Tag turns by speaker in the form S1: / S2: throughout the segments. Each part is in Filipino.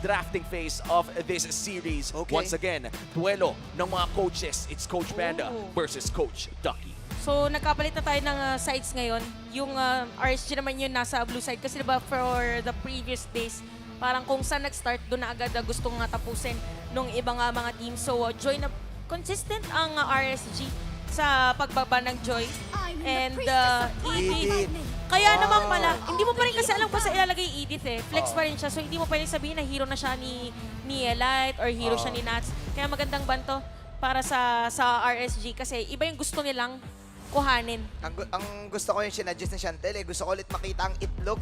S1: drafting phase of this series.
S2: Okay.
S1: Once again, duelo ng mga coaches. It's Coach Panda versus Coach Ducky.
S3: So, nagkapalit na tayo ng sides ngayon. Yung RSG naman yun nasa blue side. Kasi diba for the previous days, parang kung saan nag-start, doon na agad gustong tapusin nung ibang mga team. So, Joy na consistent ang RSG sa pagbaba ng Joy. And Edith. Kaya naman pala, hindi mo pa rin kasi alam kung sa ilalagay Edith eh. Flex pa rin siya. So, hindi mo pwedeng sabihin na hero na siya ni Elite or hero siya ni Nats. Kaya magandang banto para sa RSG kasi iba yung gusto nilang kuhanin.
S2: Ang gusto ko yung sinadjust ni Chantel eh. Gusto ko ulit makita ang itlog.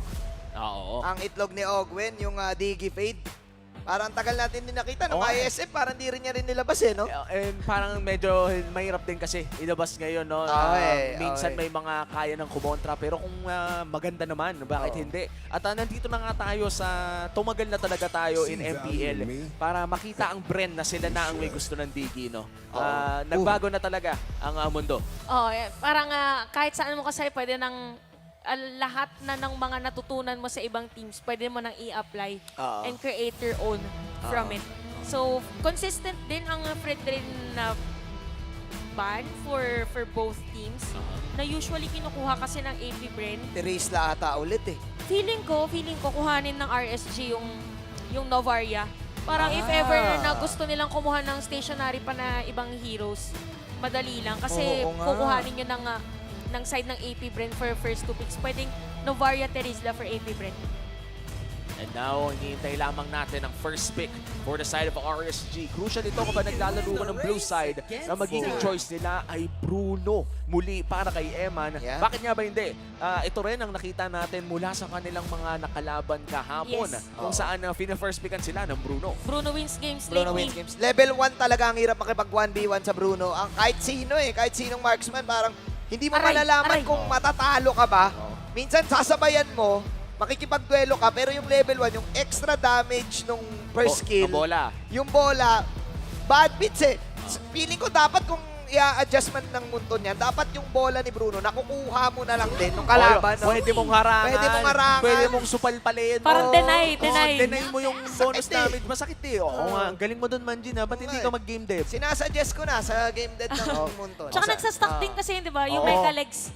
S1: Oo.
S2: Ang itlog ni Ogwen, yung Digi Fade. Parang tagal natin din nakita ng ISF, parang di rin niya rin nilabas eh, no?
S1: And parang medyo mahirap din kasi ilabas ngayon, no? Minsan may mga kaya ng kumontra, pero kung maganda naman, bakit hindi? At nandito na nga tayo sa tumagal na talaga tayo in MPL para makita ang brand na sila na ang may gusto ng Digi, no? Nagbago na talaga ang mundo.
S3: Parang kahit saan mo kasi pwede nang lahat na ng mga natutunan mo sa ibang teams, pwede mo nang i-apply and create your own from it. So, consistent din ang Fredrin na ban for both teams na usually kinukuha kasi ng AP Bren.
S2: Erase la ata ulit eh.
S3: Feeling ko kukuhanin ng RSG yung Novaria. Parang if ever na gusto nilang kumuha ng stationary pa na ibang heroes, madali lang. Kasi kukuhanin nyo ng side ng AP Bren for first 2 picks. Pwedeng Novaria Terizla for AP Bren.
S1: And now, hinihintay lamang natin ang first pick for the side of RSG. Crucial ito kapag naglalaro ko ng blue side na magiging choice nila ay Bruno muli para kay Eman. Bakit nga ba hindi? Ito rin ang nakita natin mula sa kanilang mga nakalaban kahapon kung saan first pickan sila ng Bruno.
S3: Bruno wins games
S2: Bruno
S3: lately.
S2: wins games. Level 1 talaga ang hirap makipag 1v1 sa Bruno. Ang kahit sino eh, kahit sinong marksman, parang hindi mo malalaman kung matatalo ka ba. Minsan sasabayan mo, makikipagduelo ka, pero yung level 1, yung extra damage nung per skill, yung bola, bad beats eh. Feeling ko dapat kung i-adjust man ng mundo niyan, dapat yung bola ni Bruno, nakukuha mo na lang din nung kalaban.
S1: Pwede mong harangan.
S2: Pwede mong harangan.
S1: Pwede mong supalpalin.
S3: Parang deny.
S1: Deny mo yung bonus damage. Masakit eh. Oo nga, ang galing mo dun, Manjin. Ba't hindi ka mag-game dev?
S2: Sinasuggest ko na sa game dev ng mundo.
S3: Tsaka nagsastock din kasi, di ba? Yung Mecha Legs,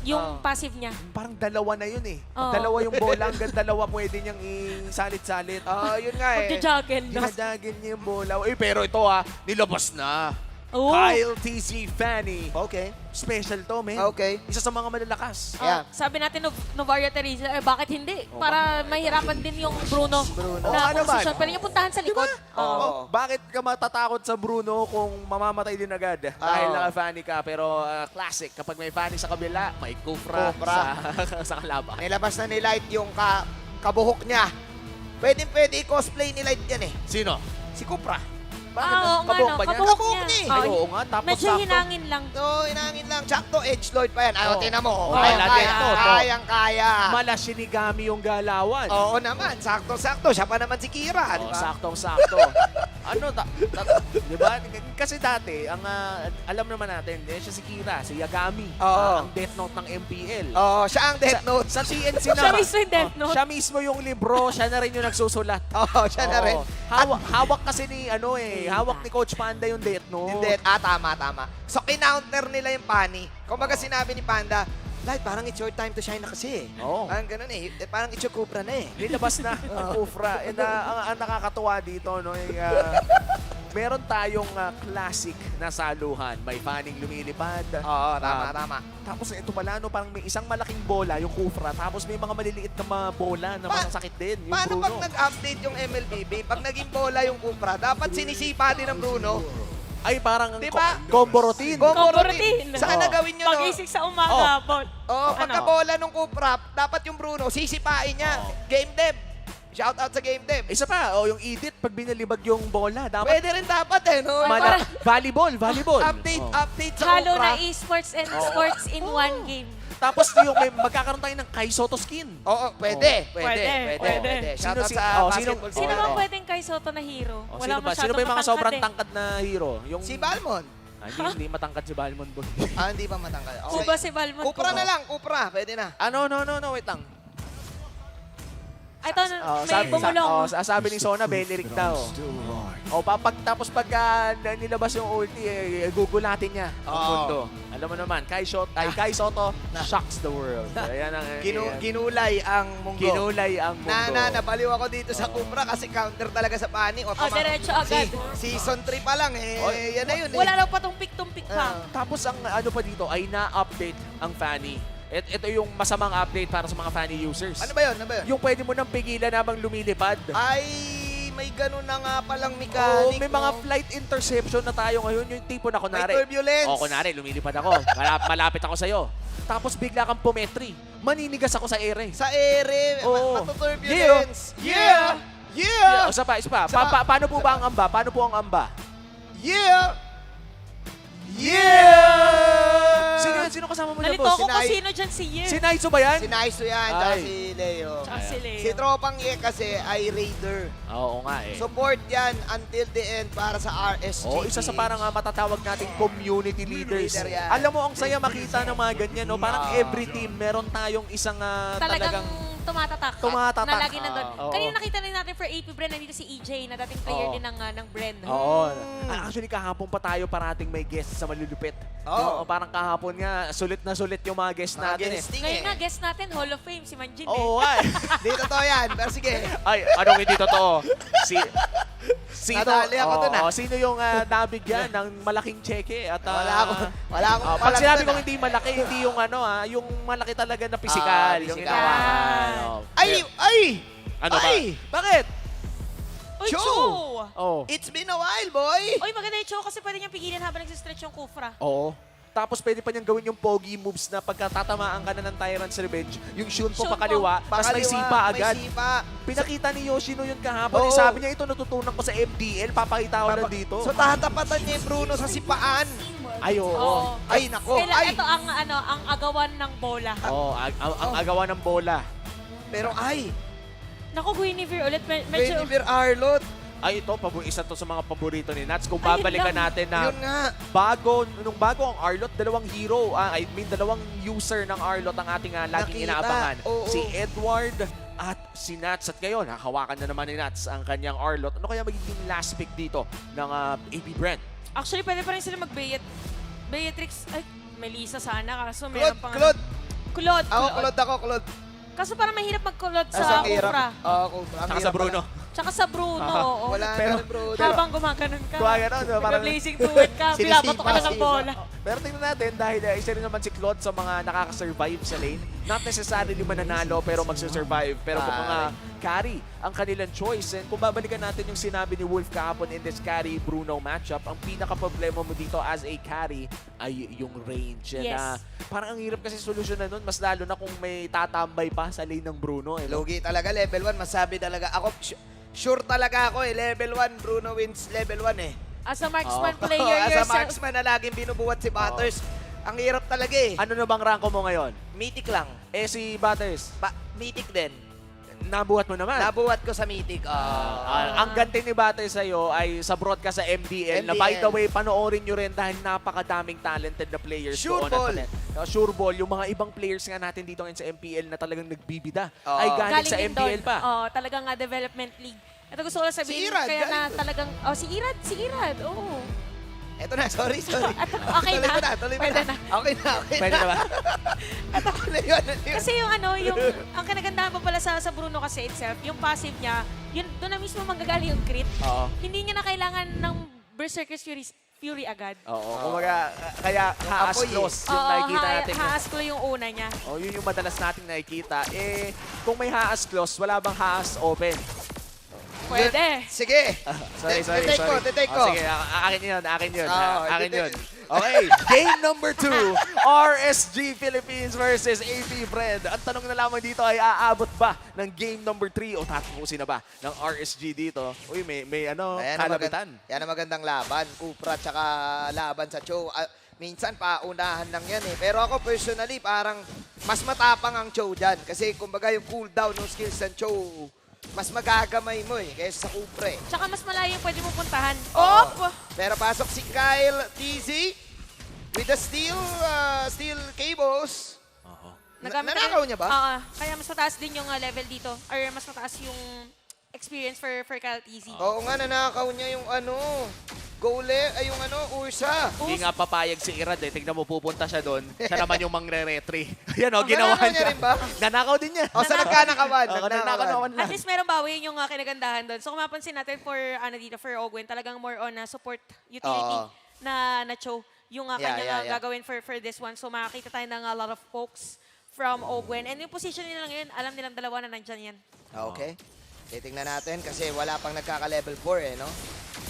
S3: yung passive niya.
S1: Parang dalawa na yun eh. Dalawa yung bola, hanggang dalawa pwede niyang isalit-salit.
S2: Yun nga eh.
S3: Magja-juggle na.
S1: Ginajagin niya yung bola. Pero ito nilabas na. Kyle TZ Fanny.
S2: Okay.
S1: Special to, men.
S2: Okay.
S1: Isa sa mga malalakas.
S3: Sabi natin Novaria Teresa, bakit hindi? Para mahirapan din yung Bruno na posisyon. Pero yung puntahan sa likod.
S1: Bakit ka matatakot sa Bruno kung mamamatay din agad? Dahil naka-Fanny ka. Pero classic, kapag may Fanny sa kabila, may Kufra. Sa kalaban.
S2: Nilabas na ni Light yung kabuhok niya. Pwede i-cosplay ni Light yan eh.
S1: Sino?
S2: Si Kupra.
S1: Kabuhok ba niya?
S3: Kabuhok niya.
S1: Ay, oo nga. Tapos
S3: medyo hinangin lang.
S2: Hinangin lang. Sakto, Edgelord pa yan. Tinan mo.
S1: Kayang-kaya. Mala Shinigami yung galawan.
S2: Oo naman. Sakto-sakto. Siya pa naman si Kira. Diba?
S1: Saktong-sakto. Diba? Kasi dati, alam naman natin, siya si Kira, si Yagami. Ang Death Note ng MPL.
S2: Siya ang Death Note.
S1: Sa CNC
S3: Siya mismo yung Death Note.
S1: Siya mismo yung libro. Siya na rin yung nagsusulat.
S2: Siya na rin.
S1: Hawak kasi ni, hawak ni Coach Panda yung Death Note.
S2: Tama. So, kinounter nila yung Pani. Kumbaga sinabi ni Panda, Light, parang it's your time to shine na kasi eh. Parang ganun eh. Parang it's your Kupra na eh.
S1: Nilabas na ang Kufra. And ang nakakatuwa dito, meron tayong classic na saluhan. May Fanning lumilipad.
S2: Tama.
S1: Tapos ito pala, parang may isang malaking bola, yung Kufra. Tapos may mga maliliit na mga bola na masakit din, yung
S2: paano
S1: Bruno.
S2: pag nag-update yung MLBB, pag naging bola yung Kupra, dapat sinisipa din ng Bruno?
S1: Ay, parang
S2: diba?
S1: combo routine.
S2: Combo routine. Saan nagawin nyo, no?
S3: Pag-isip sa umaga,
S2: pagka-bola nung Kupra, dapat yung Bruno, sisipain niya. Game dev. Shout out sa game dev.
S1: Isa pa, yung Edith, pag binalibag yung bola, dapat...
S2: Pwede rin dapat eh, no?
S1: Volleyball.
S2: Update sa
S3: halo
S2: Kupra.
S3: na esports and sports in one game.
S1: Tapos yung magkakaroon tayo ng Kai Soto skin.
S2: Pwede.
S1: Shout out sa basketball.
S3: Sino bang pwedeng kay Soto na hero? Wala masyadong
S1: Sino ba yung mga sobrang
S3: matangkad
S1: tangkad na hero?
S2: Si Balmon.
S1: Hindi matangkad si Balmon, boy.
S2: Hindi ba matangkad? Okay.
S3: Kuba si Balmon.
S2: Kupra na lang, Kupra. Pwede na.
S1: No, wait lang.
S3: Ito, may bumulong.
S1: Sabi ni Sona, Benerick daw. Tapos pagka nilabas yung ulti, gugulatin niya ang mundo. Alam mo naman, Kai Soto shocks the world. Ayan ang,
S2: Ginulay ang mundo.
S1: Ginulay ang mundo.
S2: Nabaliw ako dito sa Cupra kasi counter talaga sa Pani.
S3: Diretso agad.
S2: Season 3 pa lang yan na yun
S3: Wala raw pa tumpik-tumpik pa.
S1: Tapos ang ano pa dito ay na-update ang Fanny. Ito yung masamang update para sa mga Fanny users.
S2: Ano ba yun?
S1: Yung pwede mo nang pigilan habang lumilipad.
S2: Ay, may ganun na nga palang mechanic.
S1: May mga flight interception na tayo ngayon. Yung tipo na kunwari.
S2: May turbulence.
S1: Kunwari, lumilipad ako. Malapit ako sa'yo. Tapos bigla kang pumetri. Maninigas ako sa ere.
S2: Sa ere, matuturbulence.
S1: Yeah! Isa pa. Paano po ba ang amba? Sino kasama mo dyan,
S3: Nalito
S1: boss?
S3: ko kung sino dyan si Yer.
S1: Si Naiso ba yan?
S2: Si Naiso yan, tsaka
S1: Ay.
S2: si Leo.
S3: Tsaka si Leo.
S2: Si Tropang Ye kasi ay Raider.
S1: Oo nga eh.
S2: Support yan until the end para sa RSG.
S1: Isa sa parang matatawag nating community leaders.
S2: Leader yan.
S1: Alam mo, ang saya makita ng mga ganyan, no? Parang every team, meron tayong isang
S3: Talagang tumatatak.
S1: Tumatatak.
S3: Na lagi nandun.
S1: Oo.
S3: Kanina nakita rin natin for AP Bren, nandito si EJ na dating player
S1: Oo.
S3: din ng Bren.
S1: Oo. Actually, kahapon pa tayo parating may guest sa malulupit.
S2: Oo.
S1: Parang kahapon nga, sulit na sulit yung mga guest natin eh.
S3: Ngayon nga, guest natin, Hall of Fame, si Manjin
S1: Oo nga eh.
S2: Dito to yan, pero sige.
S1: Ay, anong hindi totoo? Sino,
S2: Nadali ako dun,
S1: sino yung nabigyan ng malaking cheque? At,
S2: Wala akong
S1: pag
S2: palag
S1: sinabi
S2: dun,
S1: kong hindi malaki, hindi yung yung malaki talaga na physical. Yung
S2: physical.
S1: hinawakan.
S2: Ay!
S1: Ano ba?
S2: Ay!
S1: Bakit?
S3: Uy,
S2: Cho!
S3: Cho!
S1: Oh.
S2: It's been a while, boy!
S3: Uy, maganda yung Cho kasi pwede niyang pigilan habang nagsistretch yung Kufra.
S1: Oo. Tapos pwede pa niyang gawin yung pogi moves na pagka tatamaan ka na ng Tyrant's Revenge, yung shoot po
S3: Shoot po.
S1: pakaliwa, tapos may sipa agad.
S2: May sipa.
S1: Pinakita ni Yoshino yun kahapon.
S2: Oo.
S1: Sabi niya, ito natutunan ko sa MDL, papakita ko lang dito.
S2: So tatapatan niya yung Bruno sa sipaan.
S1: Ay, oo.
S3: Oo.
S2: Ay, nako. Ay!
S3: Ito ang agawan ng bola.
S1: Oo, ang agawa ng bola.
S2: Pero ay!
S3: Naku, Guinevere ulit. Medyo...
S2: Guinevere Arlot.
S1: Ay, ito, isa to sa mga paborito ni Nats. Kung
S3: Ayun
S1: babalikan
S3: lang.
S1: natin na
S2: Yun nga.
S1: nung bago ang Arlot, dalawang hero, dalawang user ng Arlot ang ating laging
S2: Nakita.
S1: inaabangan.
S2: Oo.
S1: Si Edward at si Nats. At ngayon, hawakan na naman ni Nats ang kanyang Arlot. Ano kaya magiging last pick dito ng AB Brent?
S3: Actually, pwede pa rin sila Beatrix. Ay, Melissa sana. Kaso
S2: Claude,
S3: meron pang...
S2: Claude.
S3: Claude.
S2: Ako, Claude.
S3: Kaso parang mahirap mag-Claude
S2: Ang
S3: sa
S2: hirap.
S3: Kufra.
S2: Oo, Kufra. Ang
S1: Saka
S2: hirap
S1: sa Bruno.
S3: Tsaka sa Bruno. oo.
S2: Wala
S1: Pero-
S2: na rin, Bruno.
S3: Habang gumaganon ka.
S1: Gumaganon, parang-
S3: Blazing duet ka. Bilabato ka na ng bola.
S1: Pero tingnan natin, dahil isa rin naman si Claude sa mga nakaka-survive sa lane. Not necessarily mananalo, pero magsusurvive. Pero kung mga carry ang kanilang choice. And kung babalikan natin yung sinabi ni Wolf kahapon in this carry-Bruno matchup, ang pinaka-problema mo dito as a carry ay yung range. And,
S3: Yes.
S1: parang ang hirap kasi solusyonan nun, mas lalo na kung may tatambay pa sa lane ng Bruno. Eh, no?
S2: Lugi talaga, level 1. Masabi talaga. Ako, sure talaga ako level 1. Bruno wins level 1 eh.
S3: As a marksman
S1: Oo.
S3: player
S2: As a
S3: yourself.
S2: marksman na laging binubuhat si Butters. Ang hirap talaga eh.
S1: Ano na bang ranko mo ngayon?
S2: Mythic lang.
S1: Eh si Butters,
S2: Mythic din.
S1: nabuhat mo naman.
S2: Nabuhat ko sa Mythic.
S1: Ang ganti ni Butters sa'yo ay sa broadcast sa MDL, na by the way, panoorin nyo rin dahil napakadaming talented na players
S2: Sure
S1: doon.
S2: ball.
S1: Sure ball. Yung mga ibang players nga natin dito ngayon sa MPL na talagang nagbibida
S2: Oo.
S1: ay galing sa
S3: din
S1: MDL
S3: doon.
S1: pa.
S3: Talagang development league. Ito gusto ko lang sabihin.
S2: Si Irad,
S3: Kaya na
S2: galing doon.
S3: talagang... si Irad. Oo.
S2: Eto na, sorry.
S3: Okay na.
S2: Tuloy mo
S3: Pwede
S2: na.
S3: na.
S2: Okay na.
S1: Pwede na ba?
S2: Yun.
S3: Kasi yung ang kanagandahan pa pala sa Bruno kasi itself, yung passive niya, yun, doon na mismo manggagaling yung crit.
S1: Oo.
S3: Hindi niya na kailangan ng Berserker's Fury agad.
S1: Oo. Kumaga, kaya haas
S2: apoy eh.
S1: close yung nakikita natin.
S3: haas ko yung una niya.
S1: Yun yung madalas nating nakikita. Eh, kung may haas close, wala bang haas open?
S3: Pwede.
S2: Sige.
S1: Sorry.
S2: Tetake ko.
S1: Sige, akin yun.
S2: Oo,
S1: Akin yun.
S2: detect.
S1: Okay, game number 2. RSG Philippines versus AP Fred. Ang tanong na lamang dito ay aabot ba ng game number 3 o tatapusin na ba ng RSG dito? Uy, may kalabitan.
S2: Yan ang magandang laban. Kupra tsaka laban sa Cho. Minsan paunahan lang yan eh. Pero ako personally parang mas matapang ang Cho dyan. Kasi kumbaga yung cooldown ng skills ng Cho, mas magagamay mo eh, kaysa sa Kupra eh.
S3: Tsaka mas malayo yung pwede mo puntahan.
S2: Oo. Pero pasok si Kyle TZ with the steel cables. Nanakaw niya ba?
S3: Oo. Kaya mas mataas din yung level dito. Or mas mataas yung experience for Kyle TZ.
S2: Oo nga, nanakaw niya yung Ursa.
S1: Hindi nga papayag si Irad eh. Tignan mo, pupunta siya doon. Siya naman yung mangre-retry. Yan o, ginawa
S2: nanakaw niya
S1: niya.
S2: rin ba?
S1: Nanakaw din niya.
S2: O, sa nagkanakawan.
S1: Nanakawan
S3: At
S1: lang.
S3: least meron bawi yung kinagandahan doon. So kung mapansin natin for Ogwen, talagang more on support utility
S2: Oo.
S3: na Cho yung kanyang
S2: Yeah.
S3: gagawin for this one. So makakita tayo ng a lot of pokes from Ogwen. And yung position nila ngayon, alam nilang dalawa na nandyan yan.
S2: Okay. Titingnan natin kasi wala pang nagkaka-level 4 eh, no?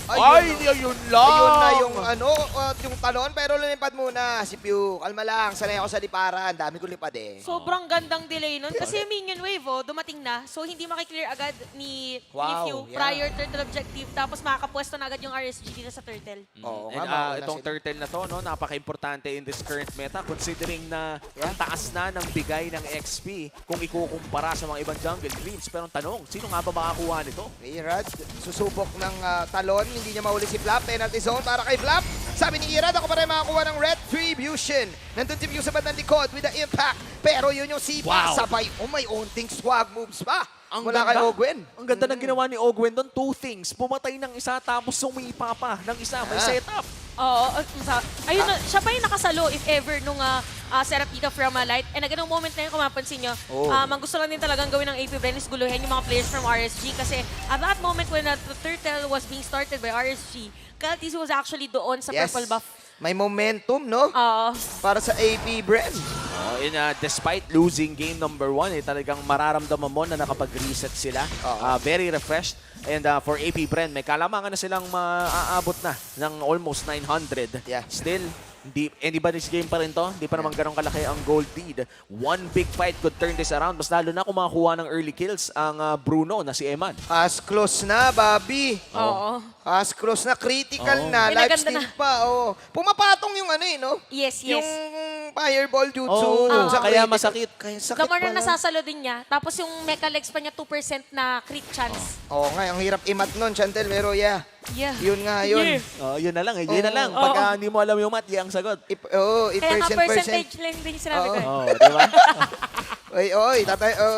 S1: Ay, yun lang.
S2: Ayun na yung yung talon, pero lumipad muna si Pew. Kalma lang, sanay ako sa liparan. Dami ko lipad eh.
S3: Sobrang gandang delay nun. Kasi yung minion wave, dumating na. So, hindi makiklear agad ni
S2: Wow,
S3: Few
S2: yeah.
S3: prior turtle objective. Tapos, makakapwesto na agad yung RSG dito sa turtle.
S2: Oo
S1: And,
S2: nga, mauna
S1: itong
S2: sila.
S1: turtle na to, no, napaka-importante in this current meta considering na
S2: Yeah.
S1: ang taas na ng bigay ng XP kung ikukumpara sa mga ibang jungle creeps. Pero ang tanong, sino nga ba makakuha nito?
S2: Irad, susubok ng talon. Hindi niya mahuli si Flap. Penalty zone para kay Flap. Sabi ni Irad, ako pa rin makakuha ng Retribution. Nandun si Pew sa bandang likod with the impact. Pero yun yung sipa.
S1: Wow.
S2: Sabay, may unting swag moves pa.
S1: Ang
S2: Mula
S1: ganda.
S2: kay Ogwen.
S1: Ang ganda ng ginawa ni Ogwen doon. Two things. Pumatay ng isa tapos sumipa pa ng isa. May
S2: Ah.
S1: setup.
S3: Oo. Ayun, siya pa yung nakasalo if ever nung setup dito from Light. And ganung moment na yun, kung mapansin nyo,
S2: Oh.
S3: ang gusto lang din talagang gawin ng AP Bren is guluhin yung mga players from RSG. Kasi at that moment when the turtle was being started by RSG, Kyle TZ was actually doon sa
S2: Yes.
S3: purple buff.
S2: May momentum, no?
S3: Oo.
S2: Para sa AP Brand.
S1: Despite losing game number 1, talagang mararamdaman mo na nakapag-reset sila.
S2: Oo.
S1: Very refreshed. And for AP Bren, may kalamangan na silang maaabot na ng almost 900.
S2: Yeah.
S1: Still, anybody's game pa rin to. Hindi pa naman ganun kalaki ang gold lead. One big fight could turn this around. Mas lalo na kung makakuha ng early kills ang Bruno na si Eman.
S2: As close na, Bobby.
S3: Oo.
S2: As close na, critical
S1: Oo.
S2: na,
S3: May
S2: live
S3: naganda
S2: steal
S3: na.
S2: pa. Oh. Pumapatong yung no?
S3: Yes.
S2: Yung fireball jutsu.
S1: Oo,
S2: sa
S1: kaya
S2: critical.
S1: masakit.
S2: Kaya sakit
S3: The more na
S2: pala.
S3: nasasalo din niya, tapos yung Mecha Legs pa niya 2% na crit chance.
S2: Oo nga, ang hirap imat nun, Chantel. Pero yeah,
S3: Yeah.
S2: yun nga yun.
S3: Yeah.
S1: Yun na lang. Yun na lang.
S3: Oo.
S1: Pagka hindi mo alam yung math, yan ang sagot.
S3: Kaya nga percentage lang din sinabi ko.
S2: Oo.
S1: Di ba?
S2: Oy,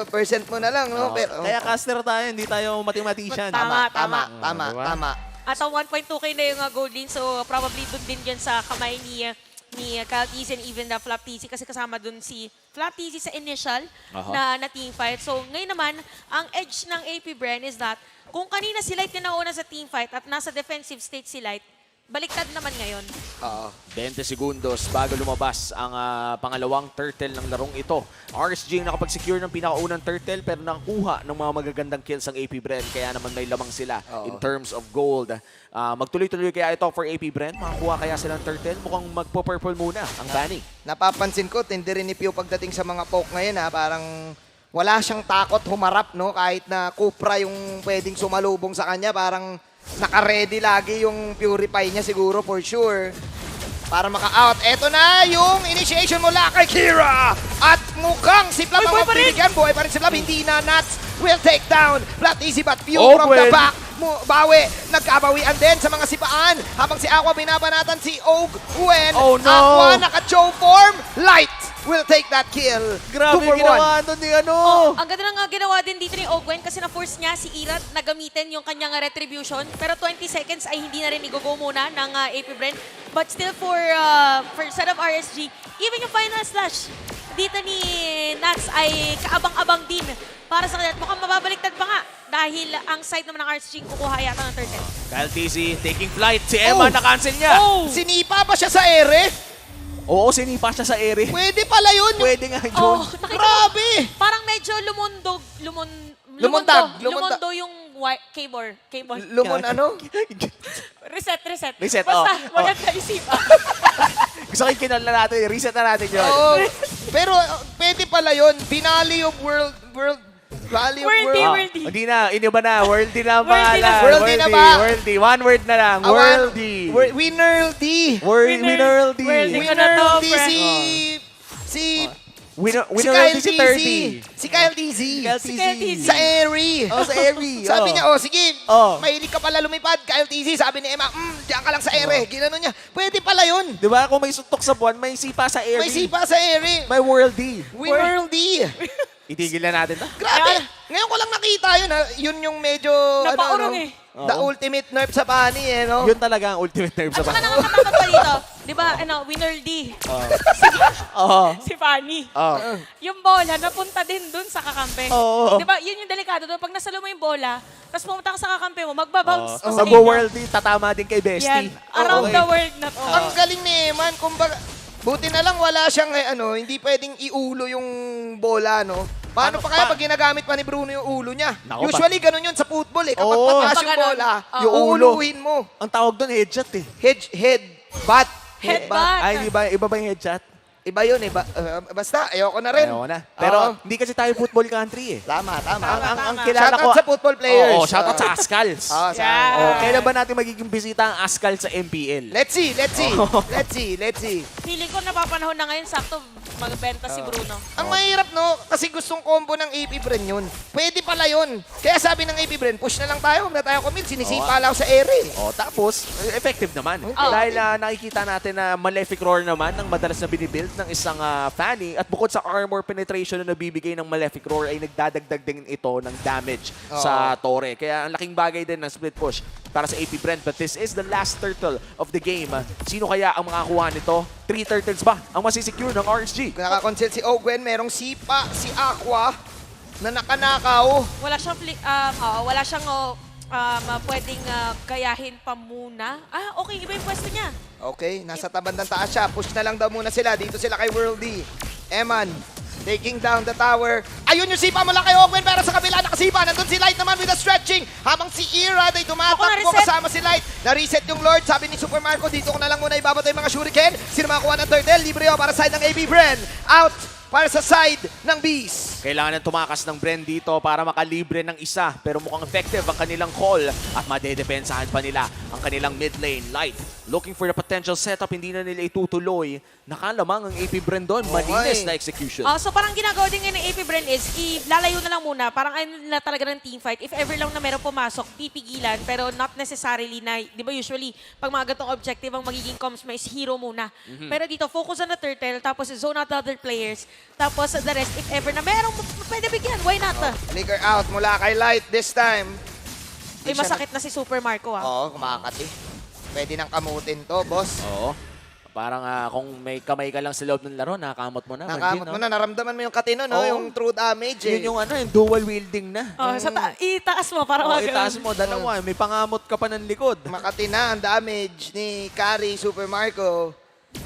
S2: percent mo na lang, no? Pero,
S1: Kaya caster tayo, hindi tayo mathematician.
S3: Tama.
S1: Diba?
S3: At ang 1.2K na yung gold din, so probably dun din yan sa kamay ni Kyle TZ and even the Flap TZ kasi kasama dun si Flap TZ sa initial na team fight. So ngayon naman, ang edge ng AP Bren is that kung kanina si Light yung nauna sa team fight at nasa defensive state si Light, baliktad naman ngayon.
S1: 20 segundos bago lumabas ang pangalawang turtle ng larong ito. RSG ang nakapag-secure ng pinakaunang turtle pero nakakuha ng mga magagandang kills ang AP Bren. Kaya naman may lamang sila in terms of gold. Magtuloy-tuloy kaya ito for AP Bren. Makakuha kaya silang turtle. Mukhang magpo-purple muna ang Fanny.
S2: Napapansin ko, tindi rin ni Pew pagdating sa mga poke ngayon, parang wala siyang takot humarap, no? Kahit na Kupra yung pwedeng sumalubong sa kanya, parang naka-ready lagi yung Purify niya siguro for sure. Para maka-out. Eto na yung initiation mula kay Kira. At mukhang si Flap ang
S3: buhay pa rin!
S2: magbibigyan. Buhay pa rin si Flap. Hindi na Nuts will take down. Flat easy but Pew
S1: Oh,
S2: from the
S1: well.
S2: back. Bawi. Nagkabawian din sa mga sipaan. Habang si Aqua binabanatan si Ogwen.
S1: Oh, no!
S2: Aqua naka-chow form. Light will take that kill.
S1: Grabe
S2: 2 for 1.
S1: ginawa doon ni
S3: Ang ganda ng ginawa din dito ni Ogwen kasi na-force niya si Irad na gamitin yung kanyang retribution. Pero 20 seconds ay hindi na rin i-go muna ng AP Bren. But still for set of RSG, even yung final slash dito ni Nats ay kaabang-abang din para sa kanila. Mukhang mababaliktad pa nga dahil ang side naman ng RSG kukuha yata ng turtle.
S1: Kyle TZ taking flight. Si Emma na-cancel niya.
S2: Sinipa ba siya sa ere?
S1: Oo, sinipa siya sa ere.
S2: Pwede pala yun.
S1: Pwede nga yun.
S3: Oh, nakita mo,
S2: Grabe.
S3: parang medyo
S2: Lumundag.
S3: lumondo yung cable.
S2: Lumon ano?
S3: Reset.
S1: Reset,
S3: Basta,
S1: oh.
S3: maganda isipan.
S1: Gusto ko yung kinal na natin. Reset na natin yun.
S2: Oo. Pero pwede pala yun. Finale of World Valley of
S3: Worldy,
S2: World.
S3: worldy.
S1: Hindi na. Iniba na. Worldy na ang
S3: Worldy na.
S1: pangalan.
S2: Worldy na ba?
S1: Worldy. One word na lang. Worldy.
S2: Winnerldy.
S1: Winnerldy.
S3: Worldy.
S2: Winnerldy
S3: to,
S2: si
S1: Winner
S2: Si
S1: winner
S2: Kyle
S1: si
S2: TZ.
S1: 30.
S2: Si Kyle TZ.
S3: Si Kyle TZ.
S2: Sa Airy.
S1: Oh, sa Airy.
S2: Sabi niya, sige,
S1: Oh.
S2: mahilig ka pala lumipad, Kyle TZ. Sabi ni Emma, diyan ka lang sa Airy. Ginano niya, pwede pala yun.
S1: Di ba? Kung may suntok sa buwan, may sipa sa Airy.
S2: May sipa sa Airy.
S1: May worldie.
S2: Worldy.
S1: Itigil na natin to.
S2: Grabe. Ngayon ko lang nakita yun, ha. Yun yung medyo,
S3: Napaurong eh.
S2: The ultimate nerf sa Bunny, no?
S1: Yun talaga ang ultimate nerve
S3: At
S1: sa
S3: saka
S1: bata.
S3: nakakatakot pa dito. Di ba, winner D.
S1: Oo.
S3: Si Fanny.
S1: Oo.
S3: Yung bola, napunta din dun sa kakampi.
S1: Oo.
S3: Di ba, yun yung delikado doon. Pag nasalo mo yung bola, tapos pumunta ka sa kakampi mo, magbabounce to
S1: Sa
S3: sa linya.
S1: worldie, tatama din kay
S3: Yan,
S1: Bestie.
S3: around
S1: Okay.
S3: the world na to.
S2: Ang galing ni Eman, kumbaga, buti na lang wala siyang, hindi pwedeng iulo yung bola, no? Paano pa kaya pag ginagamit pa ni Bruno yung ulo niya?
S1: Naku,
S2: Usually, ganun yun sa football, eh. Kapag
S1: Oo.
S2: pataas
S3: Pag
S2: yung
S3: ganun.
S2: bola,
S3: Oo.
S2: yung uuluhin mo.
S1: Ang tawag doon, headshot eh.
S2: Head, butt.
S3: Headbutt.
S1: Ay, iba ba yung headshot?
S2: Iba yun, eh. Basta, ayoko na rin.
S1: Ayaw na. Pero
S2: Oo.
S1: hindi kasi tayo football country eh.
S2: Tama.
S1: Ang kilala ko...
S2: Shoutout sa football players.
S1: Oo, shoutout sa Ascals.
S2: Oo,
S3: Yeah.
S1: Oh, kailan ba natin magiging bisita ang Ascal sa MPL?
S2: Let's see.
S1: Oh.
S2: Let's see.
S3: Feeling ko napapanahon na ngayon, sakto magbenta si Bruno.
S2: Ang mahirap, no? Kasi gustong combo ng AP Bren yun. Pwede pala yun. Kaya sabi ng AP Bren, push na lang tayo. Huwag na tayo commit. Sinisipa lang sa ere.
S1: Oh, tapos, effective naman.
S3: Oo.
S1: Dahil nakikita natin na Malefic Roar naman ang madalas na binibuild ng isang Fanny. At bukod sa armor penetration na nabibigay ng Malefic Roar, ay nagdadagdag din ito ng damage sa Torre. Kaya ang laking bagay din ng split push para sa AP Brent. But this is the last turtle of the game. Sino kaya ang makakuha nito? 3 turtles ba ang masisecure ng RSG?
S2: Nakakonsel si Ogwen. Merong sipa, si Aqua, na nakanakaw.
S3: Wala siyang pwedeng gayahin pa muna. Okay, iba yung pwesto niya.
S2: Okay, nasa tabandang taas siya. Push na lang daw muna sila. Dito sila kay Worldy. Eman, taking down the tower. Ayun yung sipa mula kay Ogwen, pero sa kabila nakasipa. Nandun si Light naman with the stretching. Habang si Ira ay tumatakbo
S3: na-reset.
S2: kasama si Light. Na-reset yung Lord. Sabi ni Super Marco, dito ko na lang muna ibabato yung mga shuriken. Sino makakuha ng turtle? Libre para side ng AB Bren. Out para sa side ng Beast.
S1: Kailangan tumakas ng Bren dito para makalibre ng isa. Pero mukhang effective ang kanilang call at madedepensahan pa nila ang kanilang mid lane. Light, looking for the potential setup, hindi na nila itutuloy. Nakalamang ang AP Bren doon. Malinis na execution.
S3: So parang ginagawa din ngayon ng AP Bren is ilalayo na lang muna. Parang ayun na talaga ng teamfight. If ever lang na meron pumasok, pipigilan. Pero not necessarily na, di ba usually, pag mga gatong objective, ang magiging comms mo is hero muna. Pero dito, focus on the turtle, tapos zone out the other players. Tapos the rest, if ever na merong pwede bigyan, why not?
S2: Flicker out mula kay Light this time.
S3: May masakit na si Super Marco
S2: Oo, kumakati. Pwede nang kamutin to, boss.
S1: Oo. Parang kung may kamay ka lang sa loob ng laro, nakakamot mo na.
S2: Nakamot
S1: Margin,
S2: mo na, naramdaman mo yung katino, no?
S1: Oo.
S2: Yung true damage, eh.
S1: Yun yung yung dual wielding na.
S3: Itaas mo para
S1: Oh, itaas mo, dalawa. May pangamot ka pa ng likod.
S2: Makati na ang damage ni Kari Super Marco.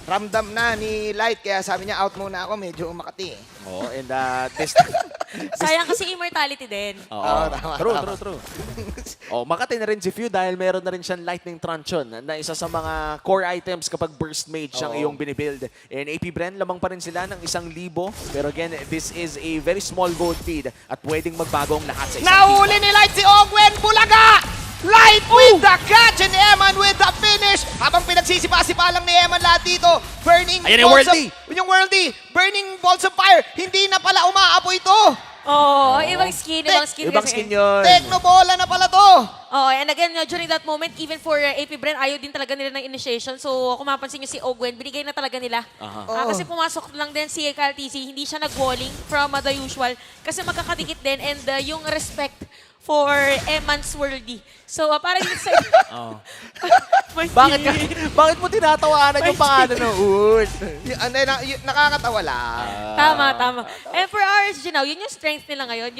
S2: Ramdam na ni Light, kaya sabi niya, out muna ako, medyo Makati.
S1: Oh, and this...
S3: Sayang kasi immortality din.
S1: Oo.
S2: tama,
S1: True,
S2: tama.
S1: true. Oh, Makati na rin si Few dahil meron na rin siyang Lightning Truncheon na isa sa mga core items kapag Burst Mage ang iyong binibuild. And AP Bren, lamang pa rin sila ng 1,000. Pero again, this is a very small gold lead at pwedeng magbago ang lahat sa isang
S2: Nahuli ni Light si Ogwen, Bulaga! Light with the catch and Eman with the finish. Habang pinagsisipa-sipa lang ni Eman lahat dito. Burning
S1: Ayan yung
S2: balls
S1: Worldy.
S2: Yung Worldy. Burning balls of fire. Hindi na pala umaapoy ito.
S3: Ibang skin
S1: Ibang
S3: kasi.
S1: skin yun.
S2: Technobola na pala to.
S3: And again, during that moment, even for AP Bren, ayaw din talaga nila ng initiation. So, kung mapansin nyo si Ogwen, binigay na talaga nila. Kasi pumasok lang din si Kyle TZ, hindi siya nag-walling from the usual. Kasi magkakadikit din and yung respect for Eman's Worldy. So, parang yun sa...
S1: Bakit mo tinatawanan yung pangalan ng Wood?
S2: Nakakatawa lang.
S3: Tama. And for RSG now, yun yung strength nila ngayon.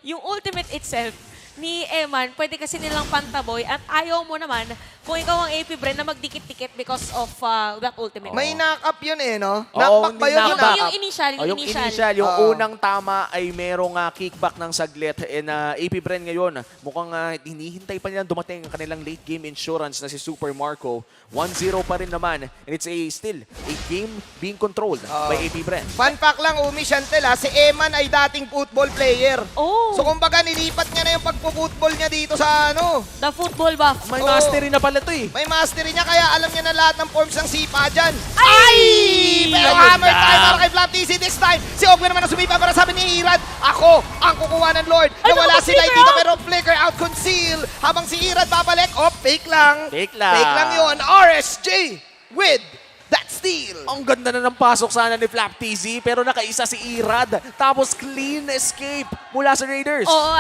S3: Yung ultimate itself ni Eman, pwede kasi nilang pantaboy at ayaw mo naman kung ikaw ang AP Bren na magdikit-dikit because of that ultimate.
S2: May knock-up yun eh, no?
S1: Oo,
S2: Knockback ba yun?
S1: knockback.
S3: Yung initial,
S1: Yung initial, yung unang tama ay merong kickback ng saglit. And AP Bren ngayon, mukhang hinihintay pa nilang dumating ang kanilang late game insurance na si Super Marco. 1-0 pa rin naman. And it's still a game being controlled by AP Bren.
S2: Fun fact lang, Umi Chantel, si Eman ay dating football player.
S3: Oh,
S2: So kumbaga nilipat niya na yung pagpo-football niya dito sa ano.
S3: the football buff.
S1: May mastery na pala nila to eh.
S2: May mastery niya, kaya alam niya na lahat ng forms ng sipa dyan.
S3: Ay!
S2: Pero
S1: Ayun
S2: hammer
S1: na.
S2: time para kay Flap TC this time. Si Ogwen naman ang sumipa para sabi ni Irad, ako ang kukuha ng Lord.
S3: Ay,
S2: Nawala
S3: naku,
S2: si Light
S3: flicker
S2: dito
S3: out.
S2: pero flicker out conceal. Habang si Irad babalik, fake lang.
S1: Fake lang.
S2: Fake lang yun. RSJ with that steal.
S1: Ang ganda na ng pasok sana ni Flap TZ, pero nakaisa si Irad. Tapos clean escape mula sa Raiders.
S3: Oo,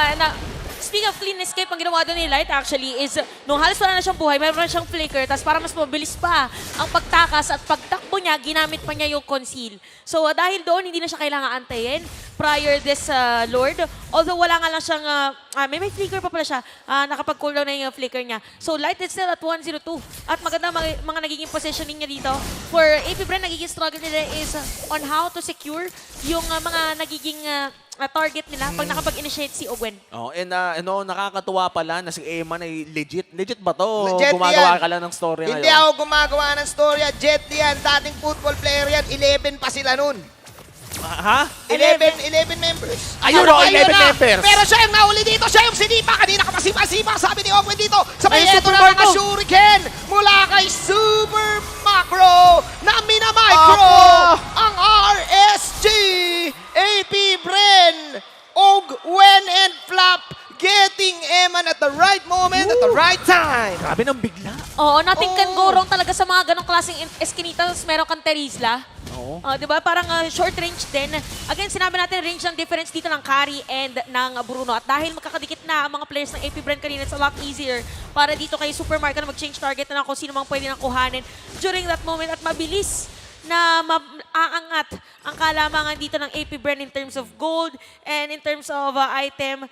S3: speaking of clean escape, ang ginawa doon ni Light actually is, nung halos wala na siyang buhay, meron na siyang flicker, tapos para mas mabilis pa ang pagtakas at pagtakbo niya, ginamit pa niya yung conceal. So dahil doon, hindi na siya kailangan antayin prior this Lord. Although wala nga lang siyang, may flicker pa pala siya, nakapag-cooldown na yung flicker niya. So Light is still at 1-0-2. At maganda mga nagiging positioning niya dito. For AP Bren, nagiging struggle nila is on how to secure yung mga nagiging target nila pag nakapag-initiate si Ogwen.
S1: Oh, and nakakatuwa pala na si Eman ay legit. Legit ba to?
S2: Jet
S1: Gumagawa
S2: yan.
S1: ka lang ng story
S2: Hindi
S1: ngayon.
S2: ako gumagawa ng storya. Jet yan. Dating football player yan. 11 pa sila nun.
S1: Ha?
S2: 11 members.
S1: Ayun o, 11 members.
S2: Pero siya yung nauli dito. Siya yung sinipa. Kanina ka pa sipa-sipa. Sabi ni Ogwen dito. Sabay
S3: Ay,
S2: eto
S3: Super
S2: na mga
S3: Marco.
S2: shuriken mula kay Super Macro na minamicro
S1: Opo.
S2: ang RSG. AP Bren, Ogwen and Flap getting Eman at the right moment, at the right time.
S1: Grabe ng bigla.
S3: Oo, nothing can go
S2: Oh.
S3: wrong talaga sa mga ganong klaseng eskinita. Tapos meron kang Terizla.
S1: Oo.
S3: Di ba? Parang short range din. Again, sinabi natin range ng difference dito ng Kari and ng Bruno. At dahil magkakadikit na ang mga players ng AP Bren kanina, it's a lot easier para dito kay Super Marco na mag-change target na kung sino mang pwede nang kuhanin during that moment. At mabilis na aangat ang kalamangan dito ng AP Bren in terms of gold and in terms of item.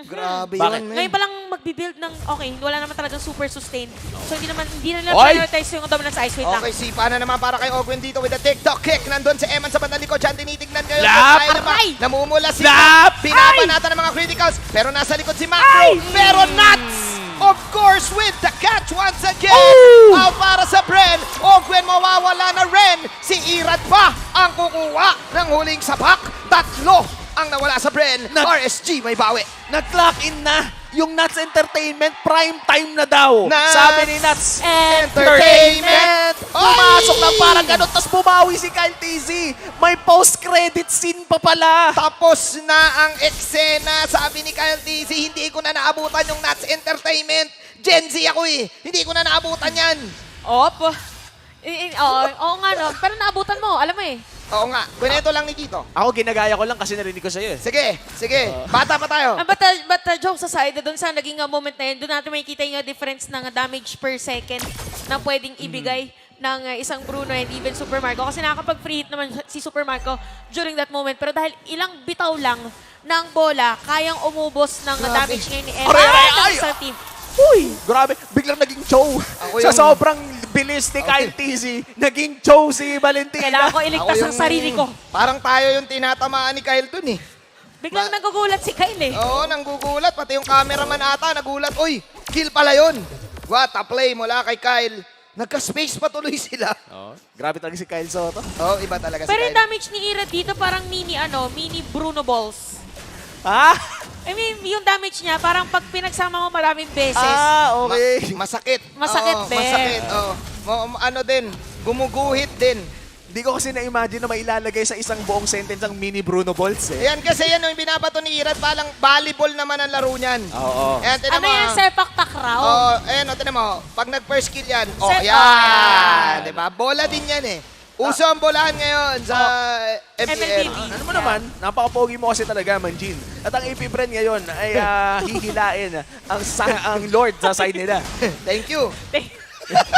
S2: Grabe
S1: Bakit?
S2: yun,
S3: Ngayon
S2: man.
S3: pa lang magbibuild ng, okay, wala naman talagang super sustain. So hindi na nila
S1: Oy!
S3: prioritize yung dominance ice. Wait lang.
S2: Okay, sipa na naman para kay Ogwen dito with a TikTok kick. Nandun si Eman sa bandang likod. Diyan tinitignan ngayon.
S1: Lap!
S2: Kaya naman,
S3: Aray!
S2: namumula si
S1: Lap!
S2: Binabanatan ng mga criticals. Pero nasa likod si Macro. Pero nuts! Of course, with the catch once again.
S1: Ooh!
S2: Out para sa Bren. Ogwen mawawala na rin. Si Irad pa ang kukuha ng huling sapak. Tatlo ang nawala sa Bren. RSG may bawi.
S1: Nag-clock in na yung Nuts Entertainment, prime time na daw.
S2: Nuts
S1: Sabi ni Nuts
S2: Entertainment.
S1: Pumasok
S2: Ay!
S1: lang parang ganun, tapos bumawi si Kyle TZ. May post-credit scene pa pala.
S2: Tapos na ang eksena, sabi ni Kyle TZ, hindi ko na naabutan yung Nuts Entertainment. Gen Z ako eh. Hindi ko na naabutan yan.
S3: Op. Oo nga no. Pero naabutan mo, alam mo eh.
S2: Oo nga, ganito lang ni Tito.
S1: Ako, ginagaya ko lang kasi narinig ko sa'yo eh.
S2: Sige, sige. Bata pa tayo.
S3: But jokes aside, doon sa naging moment na yun, doon natin makikita yung difference ng damage per second na pwedeng ibigay ng isang Bruno and even Super Marco. Kasi nakakapag-free hit naman si Super Marco during that moment. Pero dahil ilang bitaw lang ng bola, kayang umubos ng
S2: Grabe.
S3: damage ngayon ni
S1: Aray, aray,
S3: ng
S1: ay!
S3: isang team.
S1: Uy, grabe. Biglang naging show.
S2: Ako
S1: Sa
S2: yung-
S1: sobrang bilis ni Kyle TZ, naging show si Valentina.
S3: Kailangan ko iligtas ang sarili ko.
S2: Parang tayo yung tinatamaan ni Kyle dun eh.
S3: Biglang nagugulat si Kyle eh.
S2: Oo, nanggugulat. Pati yung cameraman ata nagulat. Uy, kill pala yun. What a play mula kay Kyle. Nagka-space pa tuloy sila.
S1: Oh, grabe talaga si Kyle Soto.
S2: Oo, iba talaga si
S3: Pero yung
S2: Kyle.
S3: damage ni Ira dito parang mini Bruno balls.
S1: Ha?
S3: I mean, yung damage niya, parang pag pinagsama mo maraming beses,
S1: Okay.
S2: Masakit.
S3: Masakit
S2: Oo,
S3: din.
S2: Masakit, oo. Ano din, gumuguhit din.
S1: Hindi ko kasi na-imagine na mailalagay sa isang buong sentence ang mini Bruno Balls eh.
S2: Ayan kasi yan yung binabato ni Irad, palang volleyball naman ang laro niyan.
S1: Oo.
S2: Ayan, tinan
S3: ano
S2: mo.
S3: yan, sepak takraw?
S2: Oh, ayan, tinan mo. Pag nag-first kill yan,
S3: Set-
S2: yan. Diba? Bola din yan eh. Uso ang bolahan ngayon sa MPL.
S3: MLBB.
S1: Ano mo naman, napaka-pogi mo kasi talaga, Manjin. At ang AP Bren ngayon ay hihilain ang Lord sa side nila.
S2: Thank you.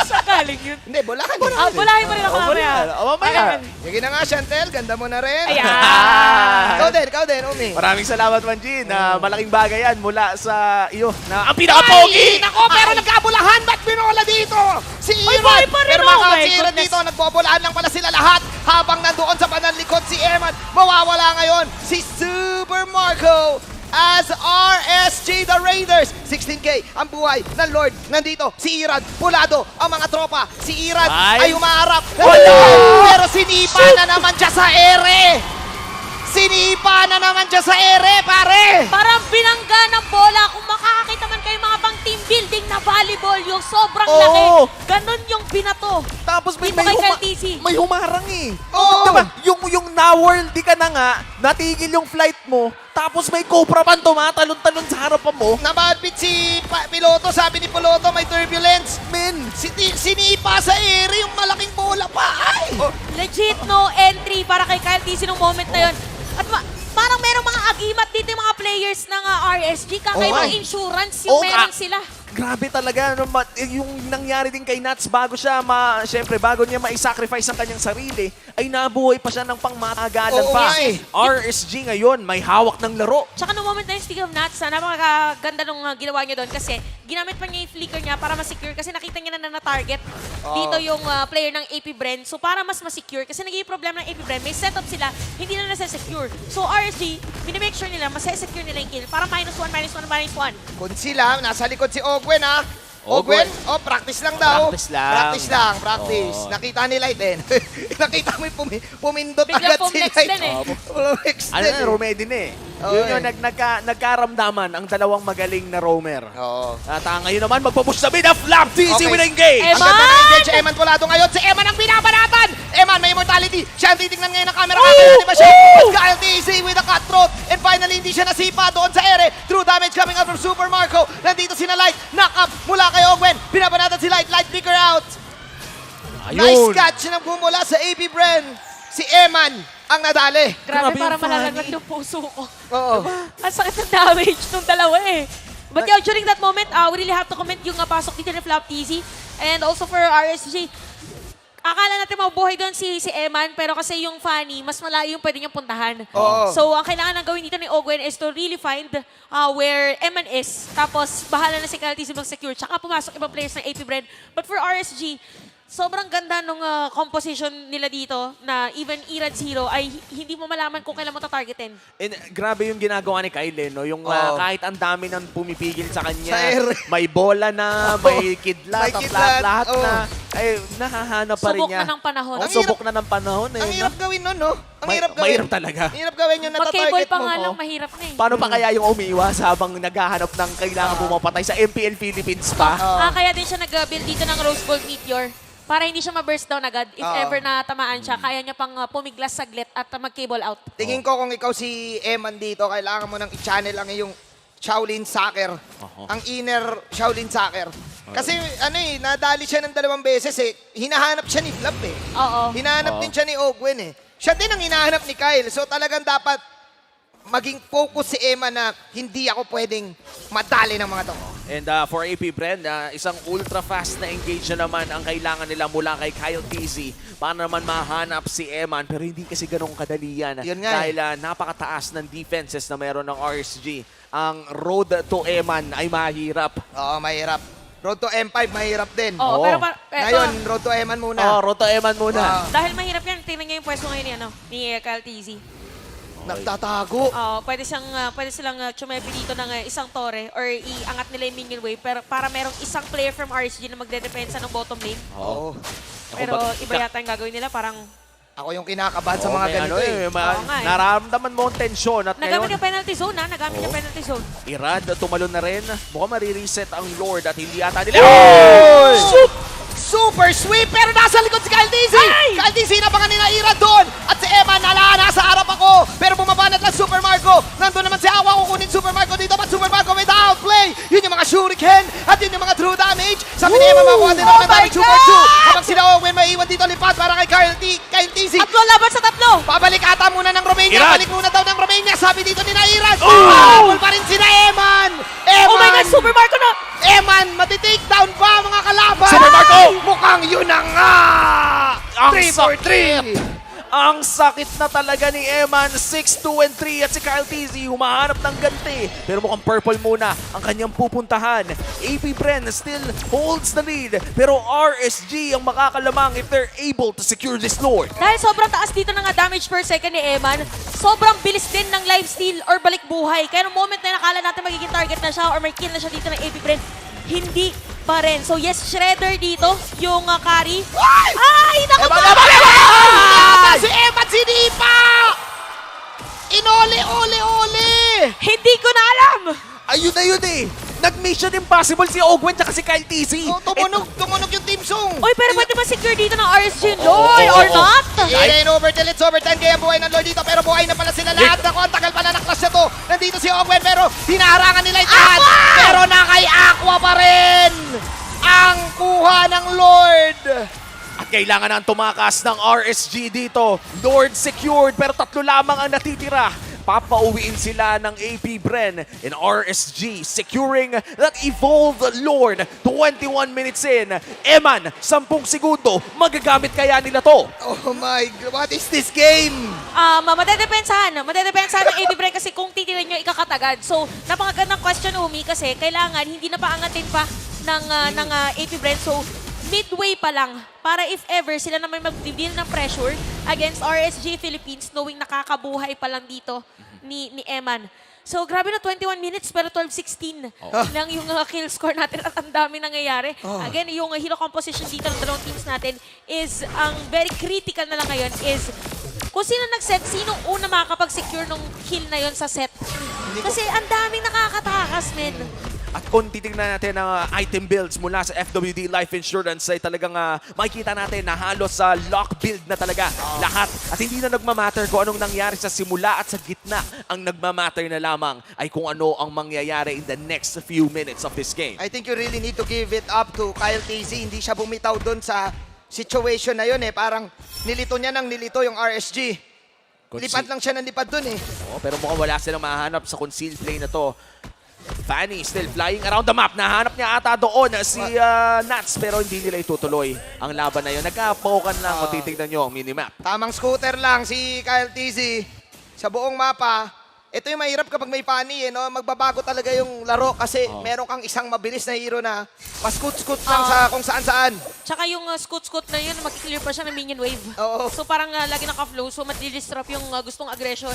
S3: Saan galing yun?
S2: Hindi, bolahan.
S3: Bulahin mo rin ako mamaya.
S1: Mamaya.
S2: Sige na nga, Chantel. Ganda mo na rin.
S3: Ayan.
S2: Ikaw din, Umi.
S1: Maraming salamat, Manjin. Malaking bagay yan mula sa iyo na ang pinaka-pogi!
S2: Nako, pero nagkabulahan. Ba't binola dito? Si
S3: Ay,
S2: Irad.
S3: buhay pa rin,
S2: Pero
S3: oh
S2: mga
S3: my
S2: si Irad
S3: goodness.
S2: dito, nagbobolahan lang pala sila lahat. Habang nandoon sa pananlikod si Eman, mawawala ngayon si Super Marco as RSG the Raiders. 16K ang buhay ng Lord. Nandito si Irad, pulado ang mga tropa. Si Irad
S1: Ay.
S2: ay umaharap.
S1: Wala!
S2: Pero sinipa na naman siya sa ere. Sinipa na naman siya sa ere, pare!
S3: Parang binangga ng bola. Kung makakakita man kayo mga pang team building na volleyball, yung sobrang
S1: Oo.
S3: laki. Ganon yung binato.
S1: Tapos may,
S3: Dito kay KLTC.
S1: may humarang eh.
S2: Oo.
S1: Diba? Yung na-worldy ka na nga, natigil yung flight mo, tapos may cobra pan tumatalon-talon sa harapan mo.
S2: Namadbit si Piloto, sabi ni Piloto may turbulence.
S1: Men,
S2: Sinipa sa ere yung malaking bola pa. Ay!
S3: Legit no entry para kay KLTC nung moment na yun. At parang merong mga agimat dito yung mga players ng RSG. Kakaibang
S2: Oo.
S3: insurance yung
S1: Oo,
S3: meron sila.
S1: grabe talaga. No, yung nangyari din kay Nats bago siya, syempre, bago niya ma-sacrifice ang kanyang sarili, ay nabuhay pa siya ng pangmatagalan
S2: Oo
S1: pa.
S2: nga eh.
S1: RSG ngayon, may hawak ng laro.
S3: Tsaka nung moment na yung Stick of Nuts, napakaganda nung ginawa niya doon kasi ginamit pa niya yung flicker niya para ma-secure kasi nakita niya na na-target dito yung player ng AP Bren. So para mas ma-secure kasi naging problema ng AP Bren, may setup sila, hindi na nasa-secure. So RSG, minimake sure nila, mas-secure nila yung kill para -1, -1.
S2: Kung sila, nasa likod si Ogwen, ha?
S1: Ogwen.
S2: Ogwen, practice lang daw.
S1: Practice lang.
S2: Practice lang, practice.
S1: Oo.
S2: Nakita ni Light din. Nakita mo yung pumindot
S3: Biglang
S2: agad si
S3: pumlex
S2: Light.
S3: din eh.
S2: Pumlex
S1: Ano
S2: din
S1: na,
S2: eh.
S1: Romedy na eh.
S2: Oo,
S1: Yun yung
S2: eh.
S1: nagkaramdaman ang dalawang magaling na roamer.
S2: Oo.
S1: At ngayon naman, magpupush sa mid of Flap TC
S2: Okay.
S1: with engage.
S2: Ang ganda ng engage, Eman Polado ngayon. Si Eman ang binabanatan. Eman, may immortality. Siya ang titignan ngayon ng camera. Kaya ba siya? Kyle TC with a cutthroat. And finally, hindi siya nasipa doon sa ere. True damage coming out from Super Marco. Nandito si na Light. Knock up mula kay Ogwen. Binabanatan si Light. Light flicker out. Nice catch na bumula sa AP Bren. Si Eman ang nadali.
S3: Grabe,
S1: Grabe
S3: para
S1: yung funny.
S3: malalaglag yung puso ko.
S2: Oo.
S3: Ang sakit ng damage nung dalawa eh. But yeah, during that moment, we really have to comment yung pasok dito ni Flap TZ. And also for RSG, akala natin mabuhay doon si Eman, pero kasi yung Fanny, mas malayo yung pwede niyang puntahan.
S2: Oo.
S3: So, ang kailangan ng gawin dito ni Ogwen is to really find where Eman is. Tapos, bahala na si KLTC mag-secure. Tsaka pumasok ibang players ng AP Bren. But for RSG, sobrang ganda nung composition nila dito na even Irad Zero ay hindi mo malaman kung kailan mo tatargetin.
S1: And grabe yung ginagawa ni Kyle, no? Yung
S2: Oo.
S1: kahit ang dami nang pumipigil sa kanya,
S2: Sa ere.
S1: may bola na, may kidlat,
S2: May
S1: ang
S2: kidlat,
S1: lahat
S2: oo.
S1: na, ay nahahanap pa rin
S3: Subok
S1: niya.
S3: na ng panahon.
S1: Ang
S2: Ang
S1: subok na ng panahon eh.
S2: Ang hirap gawin nun, no? Ang hirap gawin.
S1: Mahirap talaga.
S2: Hirap gawin yung
S3: Mag-cable
S2: natatarget
S3: pa
S2: mo.
S3: nga lang,
S1: Oo.
S3: mahirap na eh.
S1: Paano pa kaya yung umiiwas habang naghahanap ng kailangan pumapatay sa MPL Philippines pa?
S3: Kaya din siya nag-build dito ng Rose Gold Meteor para hindi siya ma-burst down agad. If
S2: Oo.
S3: ever na tamaan siya, kaya niya pang pumiglas saglit at mag-cable out.
S2: Tingin ko kung ikaw si Eman dito, kailangan mo nang i-channel ang iyong Shaolin Soccer. Ang inner Shaolin Soccer. Kasi nadali siya ng 2 beses eh. Hinahanap siya ni Flap eh.
S3: Oo.
S2: Hinahanap din siya ni Ogwen eh. Siya din ang hinahanap ni Kyle. So talagang dapat maging focus si Eman na hindi ako pwedeng madali ng mga to.
S1: And for AP Bren, isang ultra-fast na engage na naman ang kailangan nila mula kay Kyle TZ para naman mahanap si Eman. Pero hindi kasi ganun kadali yan.
S2: Yun nga
S1: Dahil napakataas ng defenses na meron ng RSG. Ang road to Eman ay mahirap.
S2: Oo, mahirap. Road to M5, mahirap din.
S3: Oo,
S1: Oo.
S3: pero
S2: Ngayon, road to Eman muna.
S1: Road to Eman muna.
S3: dahil mahirap yan, tingnan niyo yung pwesto ngayon ni Kyle TZ.
S2: Nagtatago.
S3: Pwede silang chumepi dito ng isang tore or iangat nila yung minion wave pero para merong isang player from RSG na magdedepensa ng bottom lane.
S2: Oo.
S3: Pero iba yata yung gagawin nila, parang
S2: Ako yung kinakabahan sa mga
S1: may
S2: ganito eh.
S3: Oo nga eh.
S1: Nararamdaman mo ang tensyon at
S3: nagamit
S1: ngayon,
S3: yung penalty zone nagamit yung penalty zone.
S1: Irad tumalon na rin. Mukhang marireset ang Lord at hindi ata nila.
S2: Super sweep pero nasa likod si Kyle TZ. Kyle TZ nabangan nila Ira doon. At si Eman nasa harap ako. Pero bumabanat lang Super Marco. Nandun naman si Awa kukunin Super Marco dito. But Super Marco with outplay. Yun yung mga shuriken. At yun yung mga true damage. Sabi ni Eman makuha din naman ng damage 2-4-2. Habang sila Owen maiwan dito lipat para kay Kyle TZ.
S3: Tatlo laban sa tatlo!
S2: Pabalik ata muna ng Romania.
S1: Irad.
S2: Balik muna daw ng Romania. Sabi dito ni Irad.
S1: Oh!
S2: Habol pa rin sila Eman.
S3: Oh my God, Super Marco na!
S2: Eman, matitake down ba mga kalaban?
S1: Super Marco!
S2: Mukhang yun na nga!
S1: Ang
S2: 3 for 3!
S1: Ang sakit na talaga ni Eman, 6-2-3 at si Kyle TZ humahanap ng ganti. Pero mukhang purple muna ang kanyang pupuntahan. AP Bren still holds the lead. Pero RSG ang makakalamang if they're able to secure this Lord.
S3: Dahil sobrang taas dito ng damage per second ni Eman, sobrang bilis din ng lifesteal or balik buhay. Kaya nung moment na nakala natin magiging target na siya or may kill na siya dito ng AP Bren, hindi pa rin. So yes, Shredder dito, yung carry. Ay! Naku!
S2: Si Eman sinipa!
S1: Ayun na yun eh. Nag-mission impossible si Ogwen tsaka si Kyle TC.
S2: Oh, tumunog yung Team Song.
S3: Uy, pero pwede ba secure dito ng RSG Lord or not?
S2: In overtime, it's overtime. Kaya buhay ng Lord dito. Pero buhay na pala sila lahat. Ako, ang tagal pala ng clash na to. Nandito si Ogwen pero hinaharangan nila yung tahan. Pero nakay Aqua pa rin. Ang kuha ng Lord.
S1: At kailangan ng tumakas ng RSG dito. Lord secured pero 3 lamang ang natitira. Papauwiin sila ng AP Bren in RSG securing that evolved Lord 21 minutes in. Eman, 10 segundo. Magagamit kaya nila to?
S2: Oh my God, what is this game?
S3: Madedepensahan ng AB Bren kasi kung titirin nyo ikakatagad. So, napakagandang question, Umi, kasi kailangan hindi na paangatin pa ng AB Bren. So, midway pa lang para if ever sila na may mag-deal ng pressure against RSG Philippines knowing nakakabuhay pa lang dito ni Eman. So, grabe na 21 minutes pero 12-16 lang yung kill score natin at ang dami nangyayari. Again, yung hero composition dito ng dalawang teams natin is ang very critical na lang ngayon is kung sino nag-set, sino una makakapag-secure ng kill na yon sa set. Kasi ang daming nakakatakas, men.
S1: At kung titignan natin ang item builds mula sa FWD Life Insurance ay talagang makikita natin na halos sa lock build na talaga lahat. At hindi na nagmamatter kung anong nangyari sa simula at sa gitna. Ang nagmamatter na lamang ay kung ano ang mangyayari in the next few minutes of this game.
S2: I think you really need to give it up to Kyle TZ. Hindi siya bumitaw doon sa situation na yun eh. Parang nilito niya ng nilito yung RSG. Lipat lang siya ng lipat doon eh.
S1: Pero mukhang wala silang mahanap sa concealed play na to. Fanny still flying around the map. Nahanap niya ata doon si Nats pero hindi nila itutuloy ang laban na yun. Nagkapokan lang kung titignan nyo ang minimap.
S2: Tamang scooter lang si Kyle TZ sa buong mapa. Ito yung mahirap kapag may Fanny eh, no? Magbabago talaga yung laro kasi meron kang isang mabilis na hero na paskut-skut lang sa kung saan-saan.
S3: Tsaka yung scoot-scoot na yun, mag-clear pa siya ng minion wave.
S2: Oo.
S3: So parang lagi naka-flow, so mati-disrupt yung gustong aggression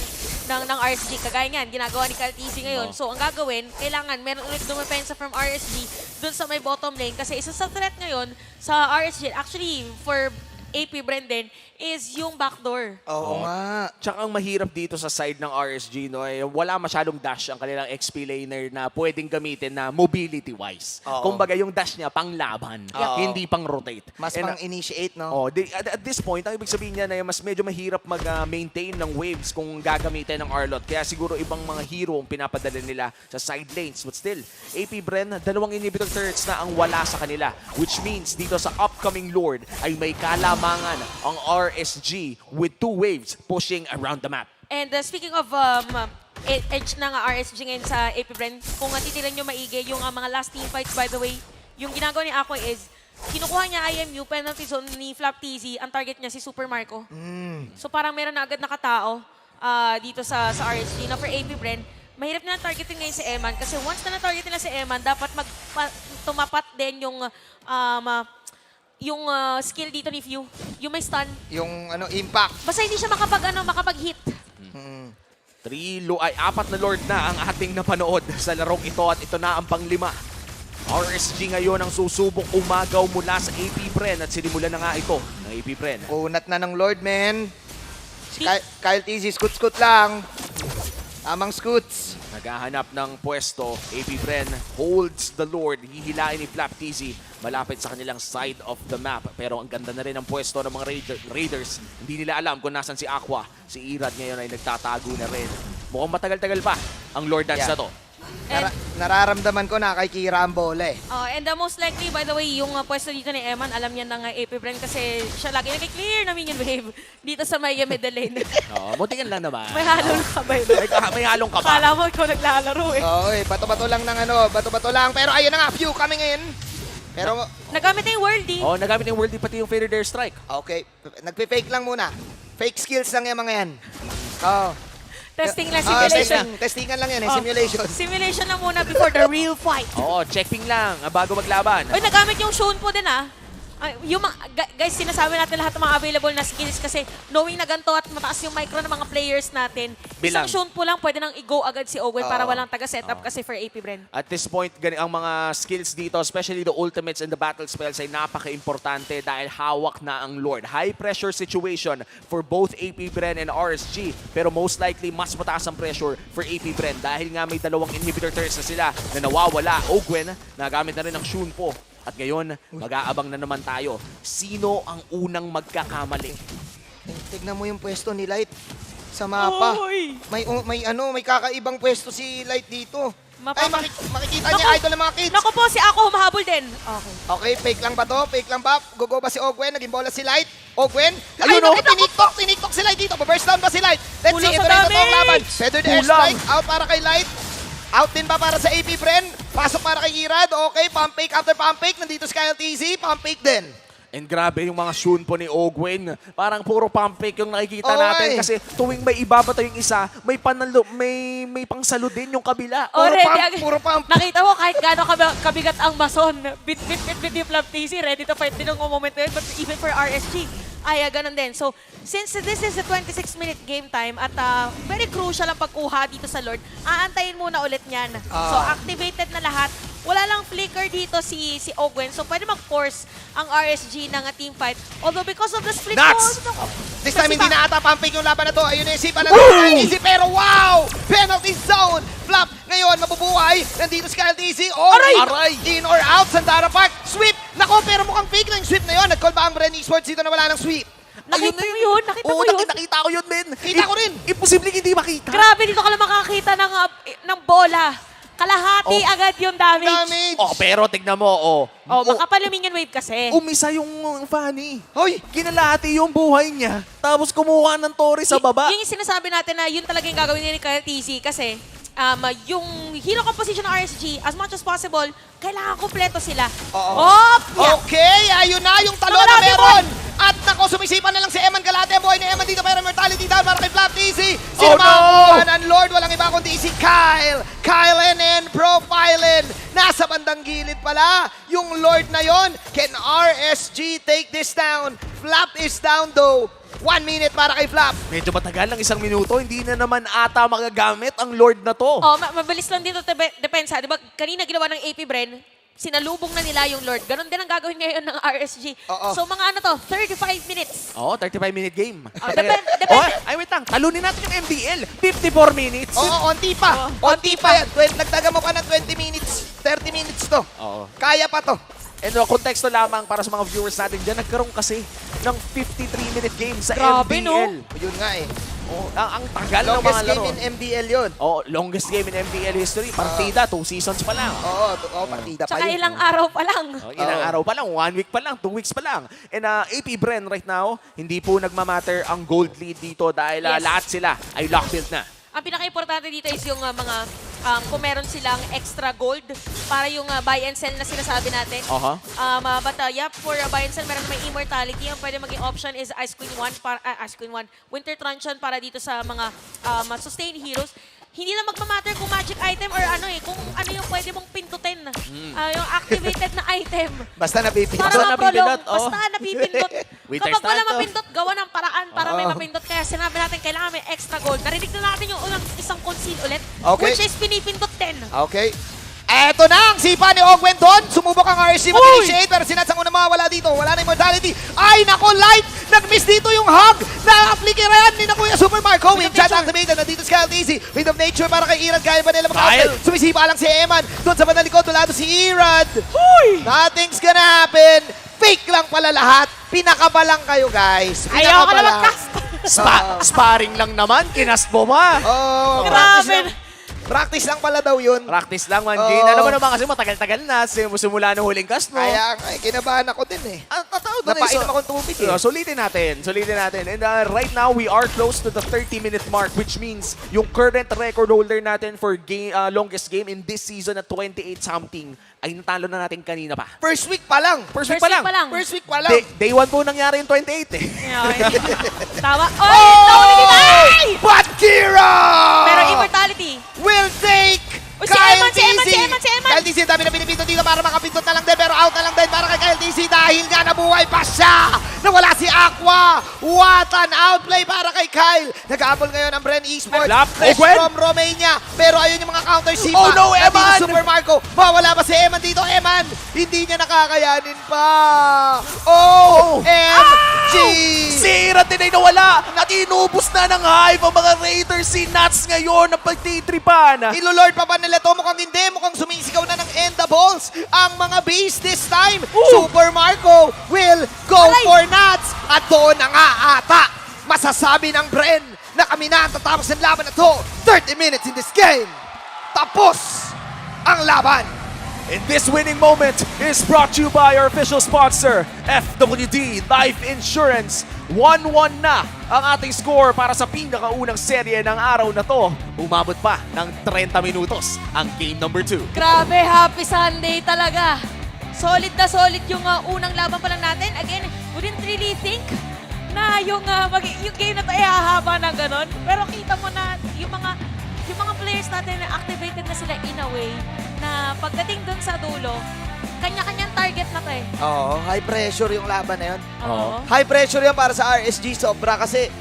S3: ng RSG. Kagaya niyan, ginagawa ni Kyle TZ ngayon. So ang gagawin, kailangan meron ulit dumepensa from RSG dun sa may bottom lane. Kasi isa sa threat ngayon sa RSG, actually for AP Brendan, is yung backdoor.
S2: Oo nga.
S1: Tsaka ang mahirap dito sa side ng RSG, no, ay wala masyadong dash ang kanilang XP laner na pwedeng gamitin na mobility-wise. Kumbaga yung dash niya pang-laban, hindi pang-rotate.
S2: Mas
S1: And,
S2: pang-initiate, no?
S1: at this point, ang ibig sabihin niya na mas medyo mahirap mag-maintain ng waves kung gagamitin ng Arlot. Kaya siguro ibang mga hero ang pinapadala nila sa side lanes. But still, AP Bren, 2 inhibitor turrets na ang wala sa kanila. Which means dito sa upcoming Lord ay may kalamangan ang RSG with 2 waves pushing around the map.
S3: And speaking of edge ng RSG ngayon sa AP Bren, kung titilan nyo maigi, yung mga last team fights, by the way, yung ginagawa ni Aqua is, kinukuha niya IMU, penalty zone ni Flap TZ, ang target niya si Super Marco. So parang meron na agad nakatao dito sa RSG. Na for AP Bren, mahirap na targetin ngayon si Eman kasi once na na-target nila si Eman, dapat tumapat din yung skill dito ni Few, yung may stun.
S2: Yung impact.
S3: Basta hindi siya makapag-hit.
S1: 4 na Lord na ang ating napanood sa larong ito at ito na ang pang-5. RSG ngayon ang susubok umagaw mula sa AP Bren at sinimulan na nga ito ng AP Bren.
S2: Kunat na ng Lord, man. Kyle TZ, scoot-scoot lang. Tamang scoots.
S1: Naghahanap ng pwesto, AP Bren holds the Lord. Hihilain ni Flap TZ malapit sa kanilang side of the map. Pero ang ganda na rin ang pwesto ng mga Raiders. Hindi nila alam kung nasan si Aqua. Si Irad ngayon ay nagtatago na rin. Mukhang matagal-tagal pa ang Lord Dance na to.
S2: Nararamdaman ko na kay Kirambol eh.
S3: And most likely, by the way, yung pwesto dito ni Eman, alam niya ng AP Bren kasi siya lagi nag-clear na minion wave dito sa may middle lane.
S1: Muntikan lang naman.
S3: May halong ka ba yun?
S1: May halong ka ba?
S3: Kala mo ikaw naglalaro eh.
S2: Oo, bato-bato lang ng bato-bato lang. Pero ayun na nga, Few kami ngayon. Pero,
S3: Nagamit na yung worldie.
S1: Nagamit yung worldie pati yung Fairy Dare Strike.
S2: okay, nagpe-fake lang muna. Fake skills lang yung mga yan. Oo.
S3: Testing lang, simulation.
S2: Testingan lang yan eh, simulation.
S3: Simulation lang muna before the real fight.
S1: Checking lang bago maglaban.
S3: Uy, nagamit yung Shone po din Guys, sinasabi natin lahat ng mga available na skills kasi knowing na ganito at mataas yung micro ng mga players natin,
S1: Bilang.
S3: isang Shun po lang pwede nang i-go agad si Owen para
S2: Oo.
S3: walang taga-setup kasi for AP Bren.
S1: At this point, ang mga skills dito, especially the ultimates and the battle spells ay napaka-importante dahil hawak na ang Lord. High pressure situation for both AP Bren and RSG. Pero most likely, mas mataas ang pressure for AP Bren dahil nga may dalawang inhibitor turrets na sila na nawawala. Ogwen, nagamit na rin ang Shun po. At ngayon, mag-aabang na naman tayo. Sino ang unang magkakamali?
S2: Tignan mo yung pwesto ni Light sa mapa.
S3: Oy!
S2: May kakaibang pwesto si Light dito. Ay, makikita
S3: Naku!
S2: niya idol ng mga kids.
S3: Naku po, si Ako humahabol din. Okay.
S2: Okay, fake lang ba to? Fake lang ba? Gugo ba si Ogwen? Naging bola si Light? Ogwen?
S1: Ayun,
S2: Ayun, tiniktok si Light dito. Burst down ba si Light? Let's
S3: Kulang
S2: see, ito
S3: sa
S2: na yung totoong
S3: damage!
S2: laban. Feathered airstrike, out para kay Light. Out din ba para sa AP Bren? Pasok para kay Irad. Okay, pump fake after pump fake. Nandito si Kyle TZ, pump fake din.
S1: And grabe yung mga Shun po ni Ogwen. Parang puro pump fake yung nakikita
S2: Oo,
S1: natin
S2: eh.
S1: kasi tuwing may ibabato yung isa, may panalo, may pangsalo din yung kabila.
S3: Already,
S2: Puro pump.
S3: Nakita mo kahit gaano kabigat ang bason. Bit yung Flap TC, ready to fight din ang moment na yun. But even for RSG, ay ganun din. So, since this is a 26-minute game time at very crucial ang pagkuha dito sa Lord, aantayin muna ulit niyan. So, activated na lahat. Wala lang flicker dito si Ogwen. So, pwede mag-force ang RSG ng team fight. Although, because of the split
S1: Nuts!
S3: goal,
S2: This time hindi na ata pump fake yung laban na to. Ayun na isipan na natin. Easy pero wow! Penalty zone! Flap ngayon mabubuhay. Nandito si Kyle TZ. Oh,
S1: Aray!
S2: In or out, Sandara Park. Sweep! Nako, pero mukhang fake na yung sweep na yun. Nag-call ba ang Bren Esports dito na wala ng sweep?
S3: nakita mo yun? Nakita mo
S1: Oo,
S3: yun?
S1: nakita ko yun, men.
S2: Kita ko rin.
S1: Imposible hindi makita.
S3: Grabe, dito ka lang makakita ng bola. Kalahati
S1: Oh.
S3: agad yung damage.
S2: Damage!
S1: Oh, pero tignan mo,
S3: Oh, makapal yung minion wave kasi.
S1: umisa yung Fanny.
S2: Hoy!
S1: Kinalati yung buhay niya, tapos kumuha ng Tori sa baba.
S3: Yun yung sinasabi natin na yun talaga yung gagawin ni Kyle TZ kasi yung hero composition ng RSG, as much as possible, kailangan kompleto sila.
S2: Oo.
S3: Oh, yeah.
S2: Okay, ayun na yung talo na
S3: Galate
S2: meron. At nako, sumisipan na lang si Eman Galate. Ang buhay ni Eman dito, pero mortality down para kay Flap TZ. Sino
S1: Oh, no!
S2: makakuha ng Lord? Walang iba kundi si Kyle. Kyle NN profilen. Nasa bandang gilid pala yung Lord na yon. Can RSG take this down? Flap is down though. 1 minute para kay Flap.
S1: Medyo matagal ng 1 minuto, hindi na naman ata magagamit ang Lord na to.
S3: Oh, mabilis lang dito depensa. Di ba kanina ginawa ng AP Bren, sinalubong na nila yung Lord. Ganon din ang gagawin ngayon ng RSG.
S2: Oo.
S3: So mga 35 minutes.
S1: Oo, 35-minute game.
S3: Depende.
S1: Ay, wait lang. Talunin natin yung MDL. 54 minutes.
S2: Oo, onti pa.
S3: Oo,
S2: Onti pa yan. Nagdaga mo pa ng 20 minutes. 30 minutes to.
S1: Oo.
S2: Kaya pa to.
S1: And konteksto lamang para sa mga viewers natin dyan, nagkaroon kasi ng 53-minute game sa
S3: Grabe,
S1: MDL.
S3: no?
S2: Yun nga eh.
S1: Oh, ang tagal ng mga
S2: Longest
S1: laro.
S2: game in MDL yun.
S1: Oh, longest game in MDL history. Partida, 2 seasons pa lang.
S2: Oo, partida pa
S3: Tsaka
S2: yun.
S3: ilang araw pa lang.
S1: Oh, ilang araw pa lang, 1 week pa lang, 2 weeks pa lang. And AP Bren right now, hindi po nagmamatter ang gold lead dito dahil
S3: Yes.
S1: lahat sila ay lock build na.
S3: Ang pinaka-importante dito is yung mga kung meron silang extra gold para yung buy and sell na sinasabi natin.
S1: Aha.
S3: But yeah, for buy and sell, meron may immortality. Ang pwede maging option is Ice Queen 1, Winter Truncheon para dito sa mga sustain heroes. Hindi na magmamatter kung magic item or kung ano yung pwede mong pindutin. Yung activated na item.
S2: Basta napipito.
S3: Para
S1: Basta
S3: ma-prolong.
S1: napipindot, oh.
S3: Basta napipindot.
S1: Winter
S3: Kapag wala
S1: stand, oh.
S3: mapindot, gawa ng paraan para may
S2: Oo.
S3: mapindot. Kaya sinabi natin, kailangan may extra gold. Narinig na natin yung unang isang conceal ulit.
S2: Okay.
S3: Which is pinipindot din.
S2: Okay. Eto na ang sipa ni Ogwen doon. Sumubok ang RSG mag-initiate pero sinats ang unang mawawala dito. Wala na yung mortality. Ay, nako, Light! Nag-miss dito yung hug na applikiran ni na Kuya Super Marco. With chat activated. Nandito si Kyle TZ. Wind of Nature para kay Irad. Kaya ba nila mag-outlet? Sumisipa lang si Eman. Doon sa banalikod, tulado si Irad. Nothing's gonna happen. Fake lang pala lahat. Pinakabalang kayo, guys.
S3: Ayaw ka na
S2: Pinakabalang.
S3: mag-cast.
S1: Sparring lang naman, kinast mo ma.
S2: Oh,
S3: Grabe.
S2: Practice lang pala daw yun.
S1: Practice lang, man.
S2: Oo.
S1: Alam mo naman kasi matagal-tagal na. Simula ng huling cast mo.
S2: Kaya, kinabahan ako din eh.
S1: Totoo na
S2: Napainom akong tubig eh.
S1: Sulitin natin. And right now, we are close to the 30-minute mark, which means yung current record holder natin for longest game in this season at 28-something ay natalo na natin kanina pa.
S2: First week pa lang.
S1: First week pa lang.
S2: First week pa lang.
S1: Day 1 po nangyari yung 28 eh.
S3: Tama.
S2: Oh!
S3: Tawa ni Kinay!
S2: But Kira
S3: Pero immortality.
S2: will take
S3: O, si
S2: Kyle
S3: Eman, si Eman,
S2: TZ.
S3: si Eman, si Eman.
S2: Kyle DC, dami na pinipindot dito para makapindot na lang din, pero out na lang din para kay Kyle DC dahil nga nabuhay pa siya. Nawala si Aqua. What an outplay para kay Kyle. Nag-aabol ngayon ang Bren Esports.
S1: Lap,
S2: Fresh
S1: Gwen.
S2: from Romania. Pero ayun yung mga counter si
S1: Oh no,
S2: Nandito
S1: Eman!
S2: Super Marco. Mawala pa si Eman dito. Eman, hindi niya nakakayanin pa. OMG!
S1: Si Iratinay nawala at inubos na ng Hive ang mga Raiders. Si Nats ngayon ang pagtitripan.
S2: Ilolord pa ba nila to? Mukhang hindi. Mukhang sumisigaw na ng Endables ang mga base this time. Super Marco will go
S3: Aray!
S2: for nuts. At doon na nga ata masasabi ng Bren na kami na ang tatapos ng laban na to. 30 minutes in this game. Tapos ang laban.
S1: And this winning moment is brought to you by our official sponsor, FWD Life Insurance. 1-1 na ang ating score para sa pinakaunang serye ng araw na to. Umabot pa ng 30 minutos ang game number 2.
S3: Grabe, happy Sunday talaga. Solid na solid yung unang laban pa lang natin. Again, we didn't really think na yung game na to ay hahaba na ganon. Pero kita mo na yung mga players natin na activated na sila in a way na pagdating dun sa dulo, kanya-kanyang target na to eh.
S2: Oo, high pressure yung laban na yun.
S3: Oo.
S2: High pressure yan para sa RSG sobra kasi